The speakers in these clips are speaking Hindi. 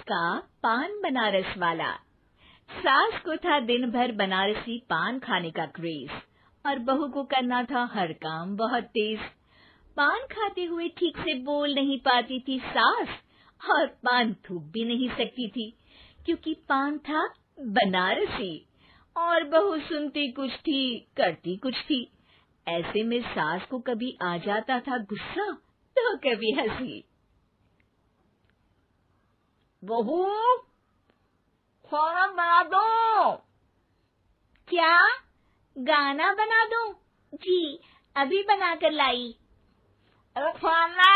का पान बनारस वाला। सास को था दिन भर बनारसी पान खाने का क्रेज और बहू को करना था हर काम बहुत तेज। पान खाते हुए ठीक से बोल नहीं पाती थी सास और पान थूक भी नहीं सकती थी क्योंकि पान था बनारसी और बहू सुनती कुछ थी करती कुछ थी। ऐसे में सास को कभी आ जाता था गुस्सा तो कभी हंसी। बहू, खाना बना दो। क्या गाना बना दूं? जी अभी बनाकर लाई। अरे खाना,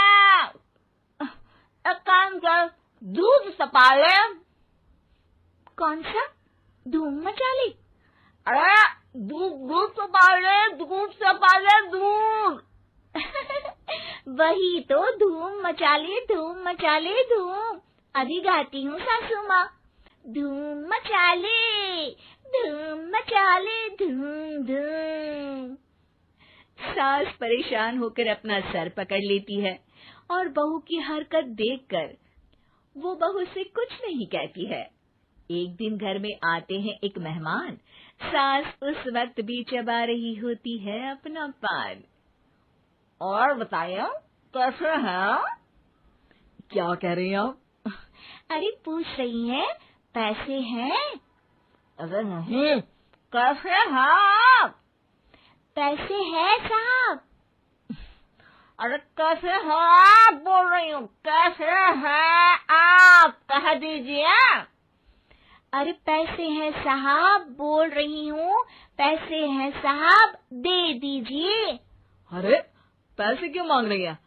एक काम कर, दूध तपा ले। कौन सा? धूम मचा ले? अरे दूध तपा ले, दूध तपा ले, दूध। वही तो, धूम मचा ले, धूम मचा ले, धूम। अभी गाती हूँ सासू माँ। धूम मचा ले, धूम मचा ले, धूम धूम। सास परेशान होकर अपना सर पकड़ लेती है और बहू की हरकत देखकर वो बहू से कुछ नहीं कहती है। एक दिन घर में आते हैं एक मेहमान। सास उस वक्त भी चबा रही होती है अपना पान। और बताइए, कैसे हैं? क्या कह रही हैं आप? अरे पूछ रही हैं पैसे हैं? अरे नहीं, कैसे हैं आप? पैसे हैं साहब। अरे कैसे हैं आप बोल रही हूँ, कैसे हैं आप कह दीजिए। अरे पैसे हैं साहब बोल रही हूँ, पैसे हैं साहब दे दीजिए। अरे पैसे क्यों मांग रही हैं?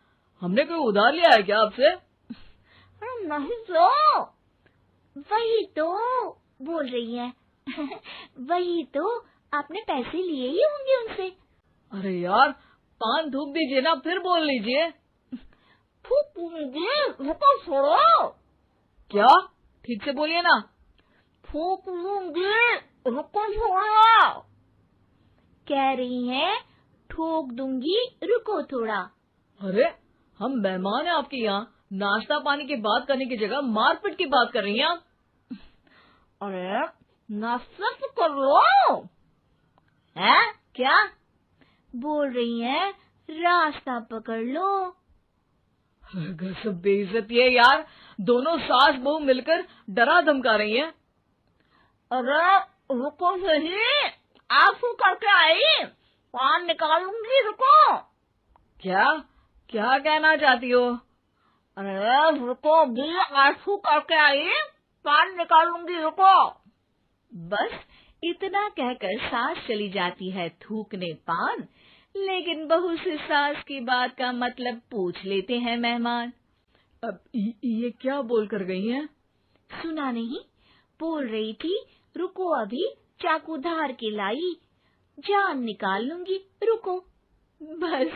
हमने कोई उधार लिया है क्या आपसे? अरे नहीं तो। वही तो बोल रही है। वही तो, आपने पैसे लिए ही होंगे उनसे। अरे यार, पान थूक दीजिए ना, फिर बोल लीजिए। थूक लूंगी, रुको छोड़ो। क्या? ठीक से बोलिए ना। थूक लूंगी, रुको छोड़ो। कह रही हैं ठोक दूंगी, रुको थोड़ा। अरे हम मेहमान हैं आपके यहाँ, नाश्ता पानी की बात करने की जगह मारपीट की बात कर रही हैं आप। अरे नाश्ता तो कर लो। है क्या बोल रही हैं? रास्ता पकड़ लो। गजब बेइज्जती है यार, दोनों सास बहू मिलकर डरा धमका रही हैं। अरे रुको सही, आंसू करके आई, पान निकालूंगी, रुको। क्या क्या कहना चाहती हो? अरे रुको भी, आंसू करके आई, पान निकालूंगी, रुको। बस इतना कहकर सास चली जाती है थूकने पान, लेकिन बहू से सास की बात का मतलब पूछ लेते हैं मेहमान। अब ये क्या बोल कर गई हैं? सुना नहीं? बोल रही थी रुको अभी, चाकू धार के लाई, जान निकाल लूंगी, रुको। बस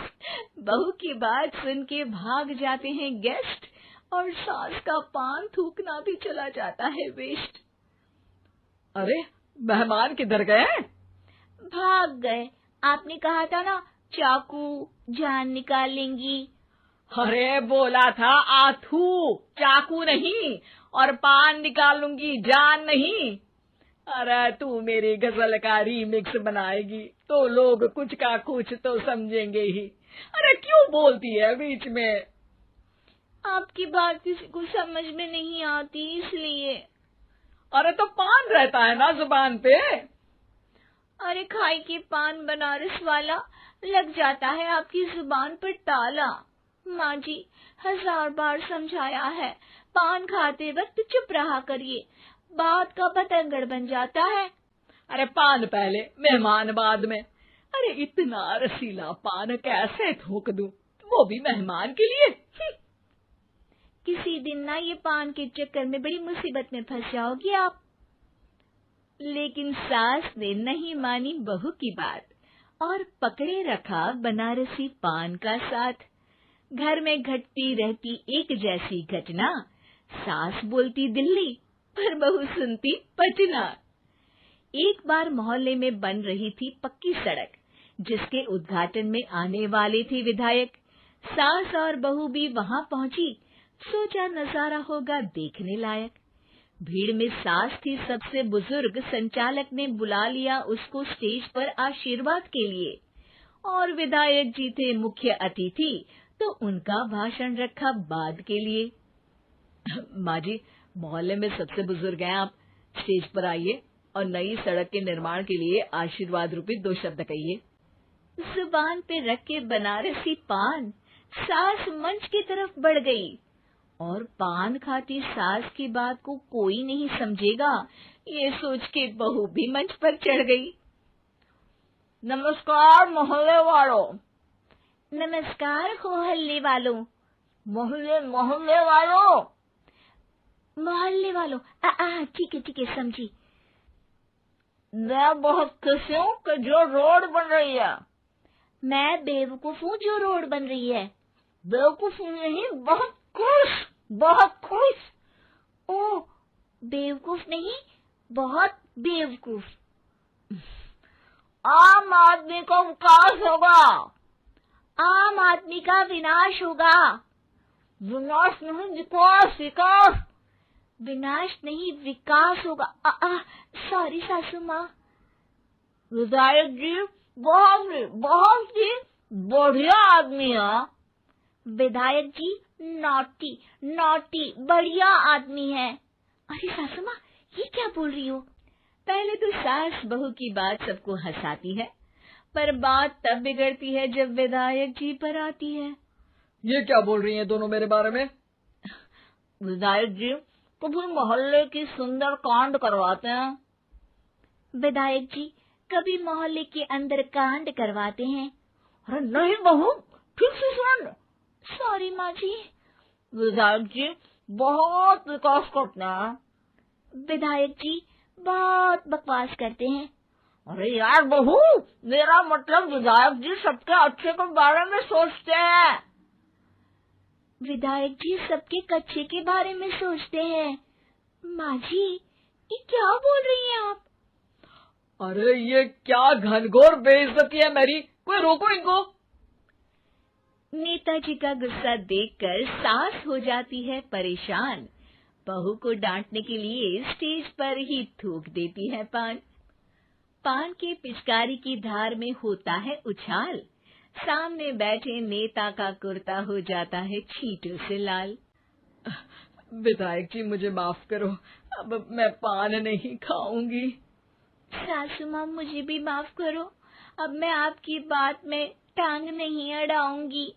बहू की बात सुन के भाग जाते हैं गेस्ट और सास का पान थूकना भी चला जाता है वेस्ट। अरे मेहमान किधर गए? भाग गए। आपने कहा था ना चाकू जान निकाल लेंगी। अरे बोला था आथू, चाकू नहीं, और पान निकाल लूंगी, जान नहीं। अरे तू मेरी गजल का रीमिक्स बनाएगी तो लोग कुछ का कुछ तो समझेंगे ही। अरे क्यों बोलती है बीच में? आपकी बात किसी को समझ में नहीं आती इसलिए। अरे तो पान रहता है ना जुबान पे। अरे खाई के पान बनारस वाला, लग जाता है आपकी जुबान पर ताला। माँ जी 1000 बार समझाया है, पान खाते वक्त चुप रहा करिए, बात का बतंगड़ बन जाता है। अरे पान पहले, मेहमान बाद में। अरे इतना रसीला पान कैसे थूक दूं, वो भी मेहमान के लिए। किसी दिन ना ये पान के चक्कर में बड़ी मुसीबत में फंस जाओगी आप। लेकिन सास ने नहीं मानी बहू की बात और पकड़े रखा बनारसी पान का साथ। घर में घटती रहती एक जैसी घटना, सास बोलती दिल्ली पर बहू सुनती पटना। एक बार मोहल्ले में बन रही थी पक्की सड़क, जिसके उद्घाटन में आने वाले थे विधायक। सास और बहू भी वहां पहुंची, सोचा नजारा होगा देखने लायक। भीड़ में सास थी सबसे बुजुर्ग। संचालक ने बुला लिया उसको स्टेज पर आशीर्वाद के लिए, और विधायक जी थे मुख्य अतिथि, तो उनका भाषण रखा बाद के लिए। माँ जी, मोहल्ले में सबसे बुजुर्ग हैं आप, स्टेज पर आइए और नई सड़क के निर्माण के लिए आशीर्वाद रूपी 2 शब्द कहिए। जुबान पे रख के बनारसी पान सास मंच की तरफ बढ़ गई, और पान खाती सास की बात को कोई नहीं समझेगा, ये सोच के बहू भी मंच पर चढ़ गई। नमस्कार मोहल्ले वालों। नमस्कार मोहल्ले वालों। मोहल्ले मोहल्ले वालों मोहल्ले वालों, ठीक है समझी। मैं बहुत खुश हूँ कि जो रोड बन रही है। मैं बेवकूफ हूँ जो रोड बन रही है। बेवकूफ नहीं, बहुत खुश, बहुत खुश। ओह, बेवकूफ नहीं, बहुत बेवकूफ। आम आदमी का विकास होगा। आम आदमी का विनाश होगा। विनाश नहीं, विकास, विकास। विनाश नहीं, विकास होगा। सॉरी सासू माँ। विधायक जी बहुत ही बढ़िया आदमी है। विधायक जी नॉटी नॉटी बढ़िया आदमी है। अरे सासू माँ, ये क्या बोल रही हो? पहले तो सास बहू की बात सबको हंसाती है, पर बात तब बिगड़ती है जब विधायक जी पर आती है। ये क्या बोल रही हैं दोनों मेरे बारे में? विधायक जी कभी मोहल्ले की सुंदर कांड करवाते हैं। विधायक जी कभी मोहल्ले के अंदर कांड करवाते हैं। अरे नहीं बहू, ठीक से सुन। सॉरी माँ जी। विधायक जी बहुत विकास करते हैं। विधायक जी बहुत बकवास करते हैं। अरे यार बहू, मेरा मतलब विधायक जी सबके अच्छे के बारे में सोचते हैं। विधायक जी सबके कच्चे के बारे में सोचते हैं। माँ जी, ये क्या बोल रही हैं आप? अरे ये क्या घनघोर बेइज्जती है मेरी, कोई रोको इनको। नेताजी का गुस्सा देखकर सास हो जाती है परेशान। बहू को डांटने के लिए स्टेज पर ही थूक देती है पान। पान के पिचकारी की धार में होता है उछाल। सामने बैठे नेता का कुर्ता हो जाता है छींटों से लाल। विधायक जी मुझे माफ करो, अब मैं पान नहीं खाऊंगी। सासू माँ मुझे भी माफ करो, अब मैं आपकी बात में टांग नहीं अड़ाऊंगी।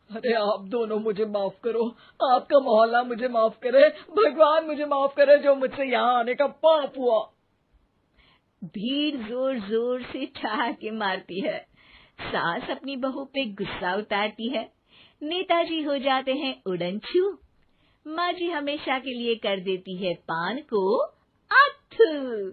अरे आप दोनों मुझे माफ करो, आपका मोहल्ला मुझे माफ करे, भगवान मुझे माफ करे जो मुझसे यहाँ आने का पाप हुआ। भीड़ जोर जोर से ठहाके मारती है। सास अपनी बहू पे गुस्सा उतारती है। नेताजी हो जाते हैं उड़नछू। माँ जी हमेशा के लिए कर देती है पान को अथू।